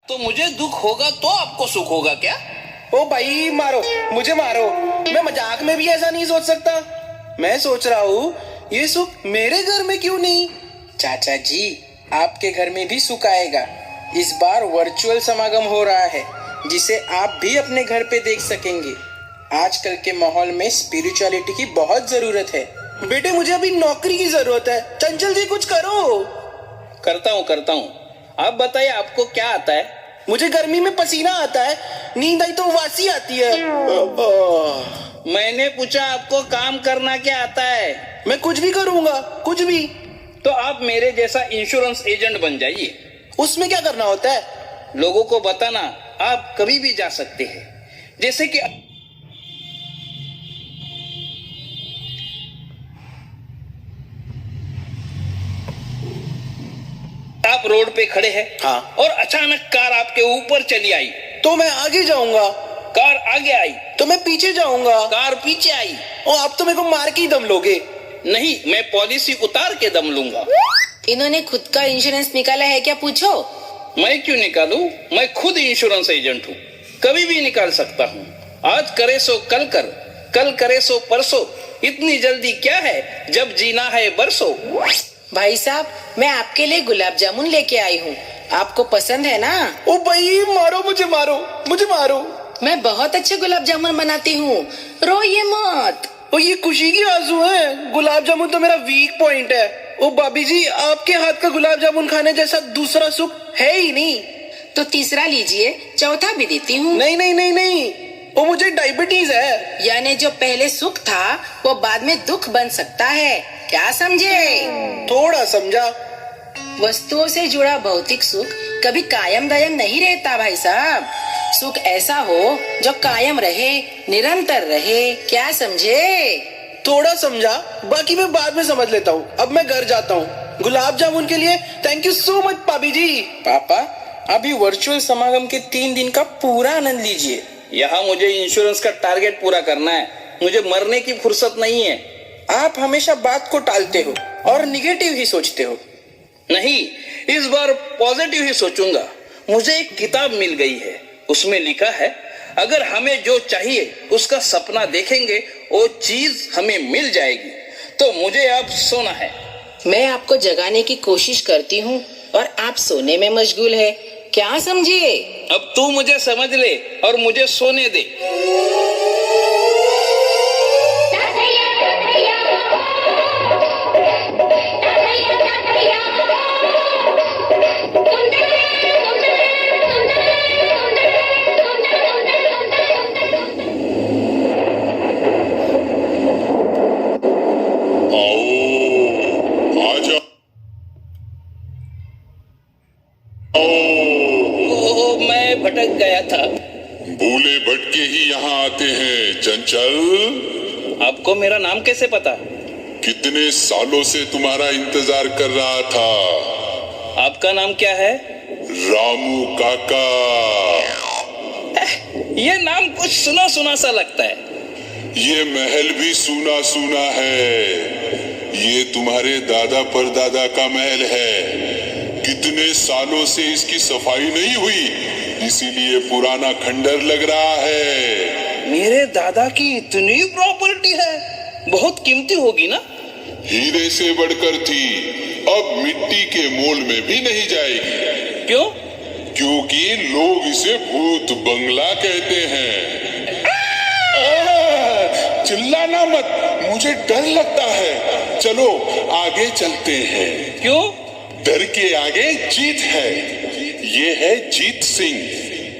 तो मुझे दुख होगा तो आपको सुख होगा क्या? ओ भाई मारो, मुझे मारो, मैं मजाक में भी ऐसा नहीं सोच सकता। मैं सोच रहा हूँ ये सुख मेरे घर में क्यों नहीं। चाचा जी, आपके घर में भी सुख आएगा। इस बार वर्चुअल समागम हो रहा है जिसे आप भी अपने घर पे देख सकेंगे। आजकल के माहौल में स्पिरिचुअलिटी की बहुत जरूरत है। बेटे मुझे अभी नौकरी की जरूरत है, चंचल जी कुछ करो। करता हूँ। आप बताइए आपको क्या आता है? मुझे गर्मी में पसीना आता है, नींद आई तो वासी आती है। मैंने पूछा आपको काम करना क्या आता है? मैं कुछ भी करूँगा, कुछ भी। तो आप मेरे जैसा इंश्योरेंस एजेंट बन जाइए। उसमें क्या करना होता है? लोगों को बताना आप कभी भी जा सकते हैं। जैसे कि आप रोड पे खड़े हैं, हाँ, और अचानक कार आपके ऊपर चली आई तो मैं आगे जाऊंगा। कार आगे आई तो मैं पीछे जाऊंगा। कार पीछे आई। और आप तो मेरे को मार के ही दम लोगे। नहीं, मैं पॉलिसी उतार के दम लूंगा। इन्होंने खुद का इंश्योरेंस निकाला है क्या पूछो? मैं क्यों निकालूं? मैं खुद इंश्योरेंस एजेंट हूँ, कभी भी निकाल सकता हूँ। आज करे सो कल कर, कल करे सो परसों। इतनी जल्दी क्या है जब जीना है बरसों। भाई साहब, मैं आपके लिए गुलाब जामुन लेके आई हूँ, आपको पसंद है ना? ओ भाई मारो, मुझे मारो, मुझे मारो। मैं बहुत अच्छे गुलाब जामुन बनाती हूँ, रोइए मत। ओ ये खुशी की आंसू है। गुलाब जामुन तो मेरा वीक पॉइंट है। ओ भाभी जी, आपके हाथ का गुलाब जामुन खाने जैसा दूसरा सुख है ही नहीं। तो तीसरा लीजिए, चौथा भी देती हूँ। नहीं नहीं नहीं नहीं, वो मुझे डायबिटीज है। यानी जो पहले सुख था वो बाद में दुख बन सकता है, क्या समझे? थोड़ा समझा। वस्तुओं से जुड़ा भौतिक सुख कभी कायम दायम नहीं रहता भाई साहब। सुख ऐसा हो जो कायम रहे, निरंतर रहे, क्या समझे? थोड़ा समझा, बाकी मैं बाद में समझ लेता हूँ। अब मैं घर जाता हूँ। गुलाब जामुन के लिए थैंक यू सो मच भाभी जी। पापा, अभी वर्चुअल समागम के 3 दिन का पूरा आनंद लीजिए। यहाँ मुझे इंश्योरेंस का टारगेट पूरा करना है, मुझे मरने की फुर्सत नहीं है। आप हमेशा बात को टालते हो और निगेटिव ही सोचते हो। नहीं, इस बार पॉजिटिव ही सोचूंगा। मुझे एक किताब मिल गई है, उसमें लिखा है अगर हमें जो चाहिए उसका सपना देखेंगे वो चीज हमें मिल जाएगी। तो मुझे अब सोना है। मैं आपको जगाने की कोशिश करती हूँ और आप सोने में मशगूल है, क्या समझे? अब तू मुझे समझ ले और मुझे सोने दे। मैं भटक गया था। भूले भटके ही यहाँ आते हैं चंचल। आपको मेरा नाम कैसे पता? कितने सालों से तुम्हारा इंतजार कर रहा था। आपका नाम क्या है? रामू काका। ये नाम कुछ सुना सुना सा लगता है। ये महल भी सुना सुना है। ये तुम्हारे दादा परदादा का महल है। कितने सालों से इसकी सफाई नहीं हुई, इसीलिए पुराना खंडर लग रहा है। मेरे दादा की इतनी प्रॉपर्टी है, बहुत कीमती होगी ना? हीरे से बढ़कर थी, अब मिट्टी के मोल में भी नहीं जाएगी। क्यों? क्योंकि लोग इसे भूत बंगला कहते हैं। चिल्लाना मत, मुझे डर लगता है। चलो आगे चलते हैं। क्यों? डर के आगे जीत है। ये है जीत सिंह,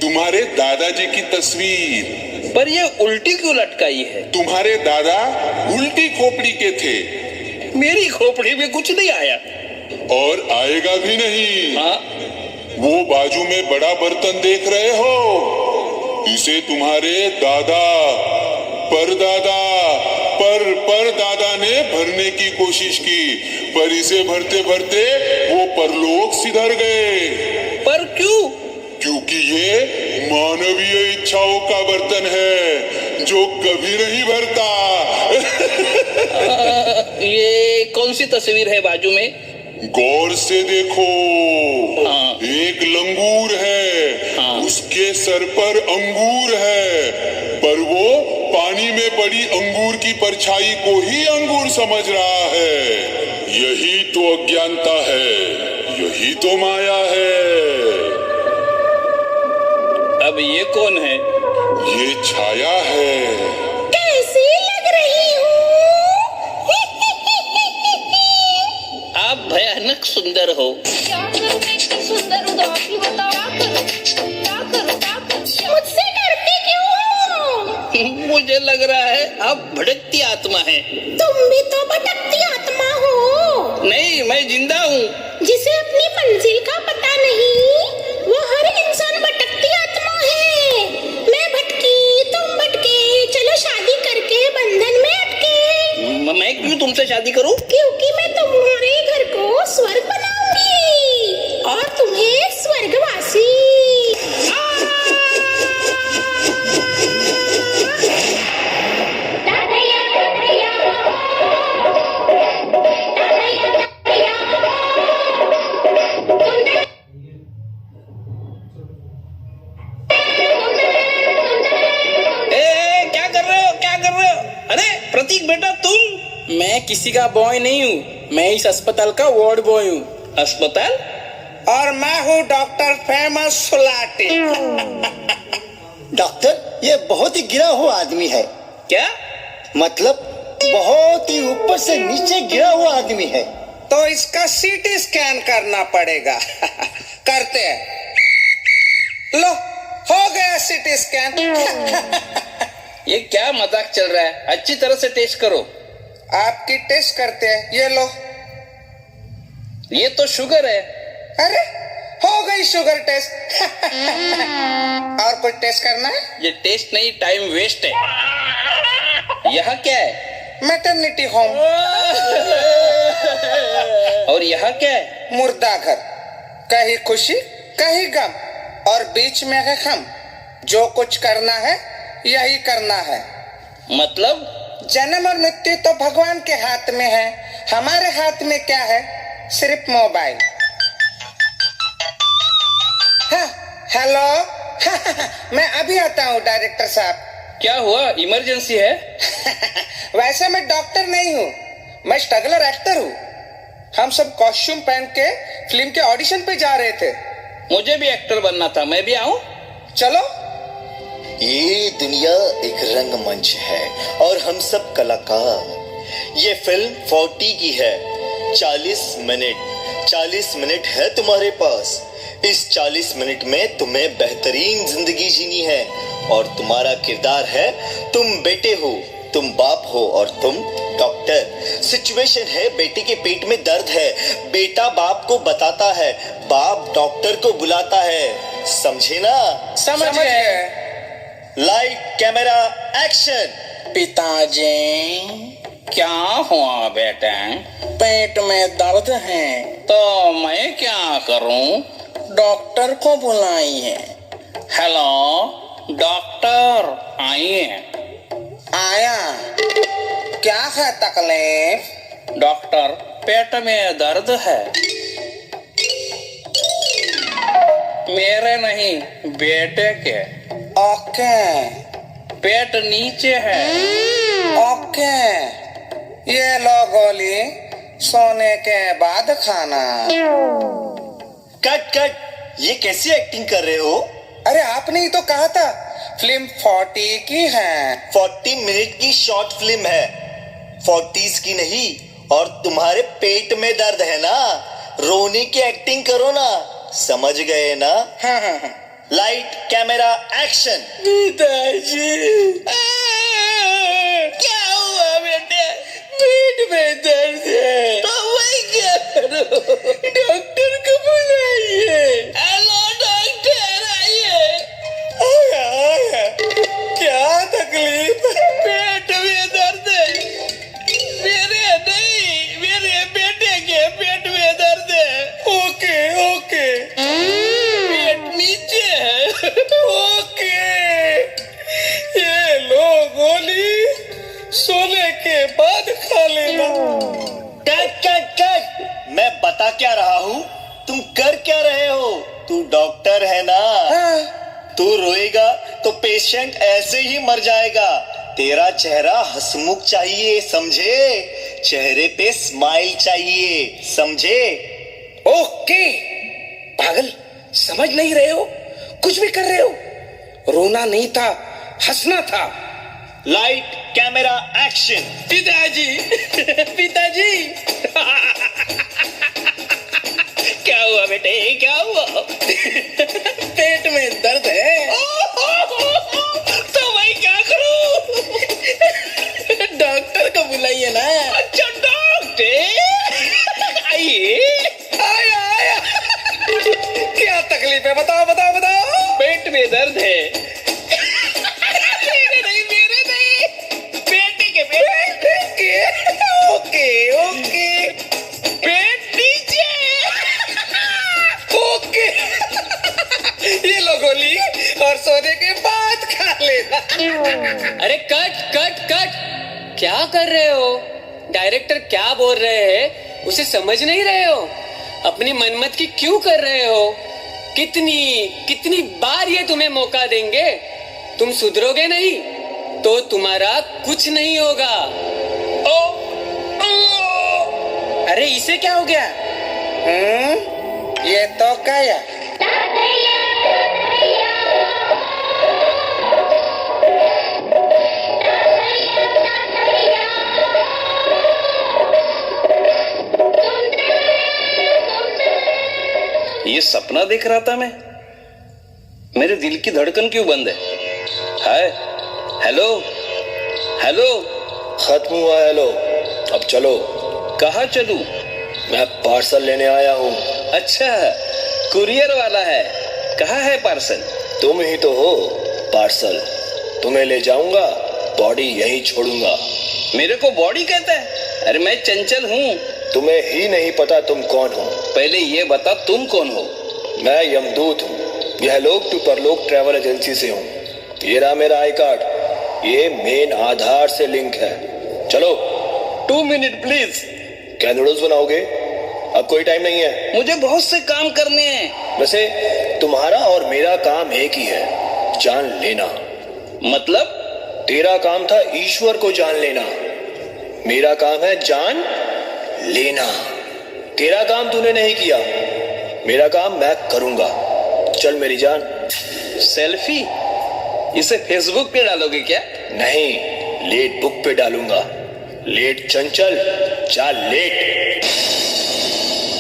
तुम्हारे दादाजी की तस्वीर। पर ये उल्टी क्यों लटकाई है? तुम्हारे दादा उल्टी खोपड़ी के थे। मेरी खोपड़ी में कुछ नहीं आया और आएगा भी नहीं। हाँ? वो बाजू में बड़ा बर्तन देख रहे हो, इसे तुम्हारे दादा परदादा ने भरने की कोशिश की, पर इसे भरते भरते वो परलोक सिधर गए। पर क्यों? क्योंकि ये मानवीय इच्छाओं का बर्तन है जो कभी नहीं भरता। ये कौन सी तस्वीर है बाजू में? गौर से देखो। हाँ। एक लंगूर है उसके सर पर अंगूर है, पर वो पानी में पड़ी अंगूर की परछाई को ही अंगूर समझ रहा है। यही तो अज्ञानता है, यही तो माया है। अब ये कौन है? ये छाया है। कैसी लग रही हूँ? आप भयानक सुंदर हो। क्या करूं मैं इतनी सुंदर हूँ, तो आप ही बताओ क्या करूं मुझसे डरती क्यों हो? मुझे लग रहा है आप भटकती आत्मा हैं। तुम भी तो भटकती आत्मा हो। नहीं, मैं जिंदा हूँ। जिसे अपनी मंजिल का पता नहीं, वो हर इंसान भटकती आत्मा है। मैं भटकी, तुम भटके, चलो शादी करके बंधन में अटके। मैं क्यों तुमसे शादी करूं? क्योंकि मैं तुम्हारे घर को स्वर्ग बनाऊंगी और तुम्हें स्वर्गवासी। क्या कर रहे हो? क्या कर रहे हो? अरे प्रतीक बेटा, तुम? मैं किसी का बॉय नहीं हूँ, मैं इस अस्पताल का वार्ड बॉय हूँ। अस्पताल? और मैं हूँ डॉक्टर फेमस सुलाटी। डॉक्टर, ये बहुत ही गिरा हुआ आदमी है। क्या? मतलब बहुत ही ऊपर से नीचे गिरा हुआ आदमी है। तो इसका सीटी स्कैन करना पड़ेगा। करते हैं। लो, हो गया सीटी स्कैन। ये क्या मजाक चल रहा है? अच्छी तरह से टेस्ट करो। आपकी टेस्ट करते हैं, ये लो। ये तो शुगर है। अरे, हो गई शुगर टेस्ट। और कुछ टेस्ट करना है? ये टेस्ट नहीं, टाइम वेस्ट है। यहाँ क्या है? Maternity home. और यहाँ क्या है? मुर्दा घर। कहीं खुशी, कहीं गम, और बीच में है हम। जो कुछ करना है, यही करना है। मतलब? जन्म और मृत्यु तो भगवान के हाथ में है। हमारे हाथ में क्या है? सिर्फ मोबाइल। हाँ, हेलो। मैं अभी आता हूँ डायरेक्टर साहब। क्या हुआ? इमरजेंसी है? वैसे मैं डॉक्टर नहीं हूँ, मैं स्ट्रगलर एक्टर हूँ। हम सब कॉस्ट्यूम पहन के फिल्म के ऑडिशन पे जा रहे थे। मुझे भी एक्टर बनना था, मैं भी आऊं? चलो। ये दुनिया एक रंगमंच है और हम सब कलाकार। ये फिल्म 40 की है। 40 मिनट है तुम्हारे पास। इस 40 मिनट में तुम्हें बेहतरीन जिंदगी जीनी है और तुम्हारा किरदार है, तुम बेटे हो, तुम बाप हो और तुम डॉक्टर। सिचुएशन है, बेटे के पेट में दर्द है, बेटा बाप को बताता है, बाप डॉक्टर को बुलाता है। समझे ना? समझ गए। Light camera action. पिताजी, क्या हुआ बेटा? पेट में दर्द है, तो मैं क्या करूं? डॉक्टर को बुलाइए। हेलो डॉक्टर, आइए। आया। क्या है तकलीफ? डॉक्टर, पेट में दर्द है। मेरे नहीं, बेटे के। ओके। पेट नीचे है। ओके, ये लो गोली, सोने के बाद खाना। कट कट, ये कैसी एक्टिंग कर रहे हो? अरे आपने ही तो कहा था फिल्म 40 की है। 40 मिनट की शॉर्ट फिल्म है, 40s की नहीं। और तुम्हारे पेट में दर्द है ना, रोने की एक्टिंग करो ना। समझ गए ना? हाँ। Light camera action. पिताजी, क्या हुआ बेटे? पेट में दर्द है, तो मैं क्या करूं? डॉक्टर को बुलाइए। हेलो डॉक्टर, आइए। आया। क्या तकलीफ है? पेट में दर्द है। मेरे नहीं, मेरे बेटे के पेट में दर्द है। ओके। पेट नीचे है। ओके, ये लो गोली, सोने के बाद खा लेना। कट कट कट, मैं बता क्या रहा हूँ? तू रोएगा तो पेशेंट ऐसे ही मर जाएगा। तेरा चेहरा हंसमुख चाहिए, समझे? चेहरे पे स्माइल चाहिए, समझे? ओके। पागल, समझ नहीं रहे हो? कुछ भी कर रहे हो। रोना नहीं था, हंसना था। Light camera action. पिताजी पिताजी क्या हुआ बेटे, क्या हुआ? पेट में दर्द है। तो मैं क्या करूं? डॉक्टर को बुलाइए ना। अच्छा डॉक्टर आइए। आया आया। क्या तकलीफ है, बताओ बताओ बताओ। पेट में दर्द है। मेरे नहीं, बेटे के बेटे। Okay okay. पेट नीचे। ओके। ये लो गोली और सोने के बाद खा लेना। अरे कट कट कट, क्या कर रहे हो? डायरेक्टर क्या बोल रहे हैं उसे समझ नहीं रहे हो? अपनी मनमत की क्यों कर रहे हो? कितनी बार ये तुम्हें मौका देंगे? तुम सुधरोगे नहीं तो तुम्हारा कुछ नहीं होगा। अरे इसे क्या हो गया? ये तो क्या? ये सपना देख रहा था मैं। मेरे दिल की धड़कन क्यों बंद है? हाय, हेलो हेलो। खत्म हुआ हेलो, अब चलो। कहाँ चलूं? मैं पार्सल लेने आया हूँ। अच्छा, कुरियर वाला है। कहाँ है पार्सल? तुम ही तो हो पार्सल। तुम्हें ले जाऊंगा, बॉडी यहीं छोड़ूंगा। मेरे को बॉडी कहता है? अरे मैं चंचल हूँ। तुम्हें ही नहीं पता तुम कौन हो। पहले ये बता तुम कौन हो? मैं यमदूत हूँ। यह लोक टू परलोक ट्रैवल एजेंसी से हूँ। ये रहा मेरा आई कार्ड, ये मेन आधार से लिंक है। चलो। 2 मिनट प्लीज। क्या नूडल्स बनाओगे? अब कोई टाइम नहीं है। मुझे बहुत से काम करने हैं। वैसे तुम्हारा और मेरा काम एक ही है, जान लेना। मतलब? तेरा काम था ईश्वर को जान लेना, मेरा काम है जान लेना। तेरा काम तूने नहीं किया, मेरा काम मैं करूंगा। चल मेरी जान। सेल्फी? इसे फेसबुक पे डालोगे क्या? नहीं, लेट बुक पे डालूंगा। लेट चंचल, चाल लेट।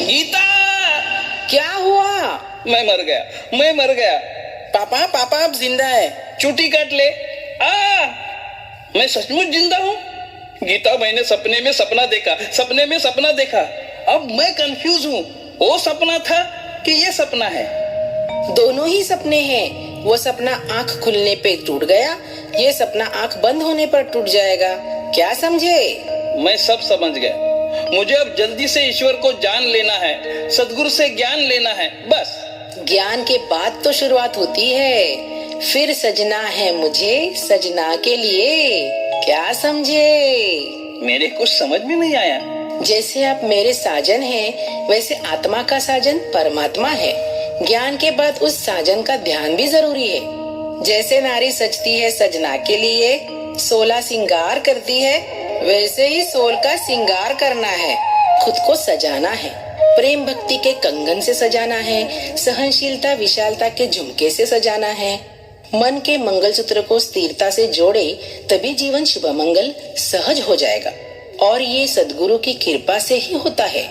गीता! क्या हुआ? मैं मर गया। पापा पापा अब जिंदा है। चुटी काट ले। मैं सचमुच जिंदा हूँ। गीता, मैंने सपने में सपना देखा। अब मैं कंफ्यूज हूँ। वो सपना था कि ये सपना है? दोनों ही सपने हैं। वो सपना आंख खुलने पे टूट गया, ये सपना आंख बंद होने पर टूट जाएगा। क्या समझे? मैं सब समझ गया। मुझे अब जल्दी से ईश्वर को जान लेना है, सद्गुरु से ज्ञान लेना है, बस। ज्ञान के बाद तो शुरुआत होती है। फिर सजना है मुझे सजना के लिए। क्या समझे? मेरे कुछ समझ में नहीं आया। जैसे आप मेरे साजन हैं, वैसे आत्मा का साजन परमात्मा है। ज्ञान के बाद उस साजन का ध्यान भी जरूरी है। जैसे नारी सजती है सजना के लिए, 16 सिंगार करती है, वैसे ही सोल का सिंगार करना है, खुद को सजाना है। प्रेम भक्ति के कंगन से सजाना है, सहनशीलता विशालता के झुमके से सजाना है। मन के मंगलसूत्र को स्थिरता से जोड़े, तभी जीवन शुभ मंगल सहज हो जाएगा। और ये सद्गुरु की कृपा से ही होता है।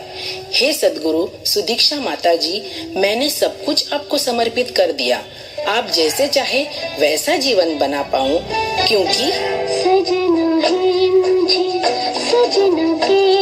हे सद्गुरु सुदीक्षा माता जी, मैंने सब कुछ आपको समर्पित कर दिया। आप जैसे चाहे वैसा जीवन बना पाऊं, क्योंकि सजना है मुझे सजना के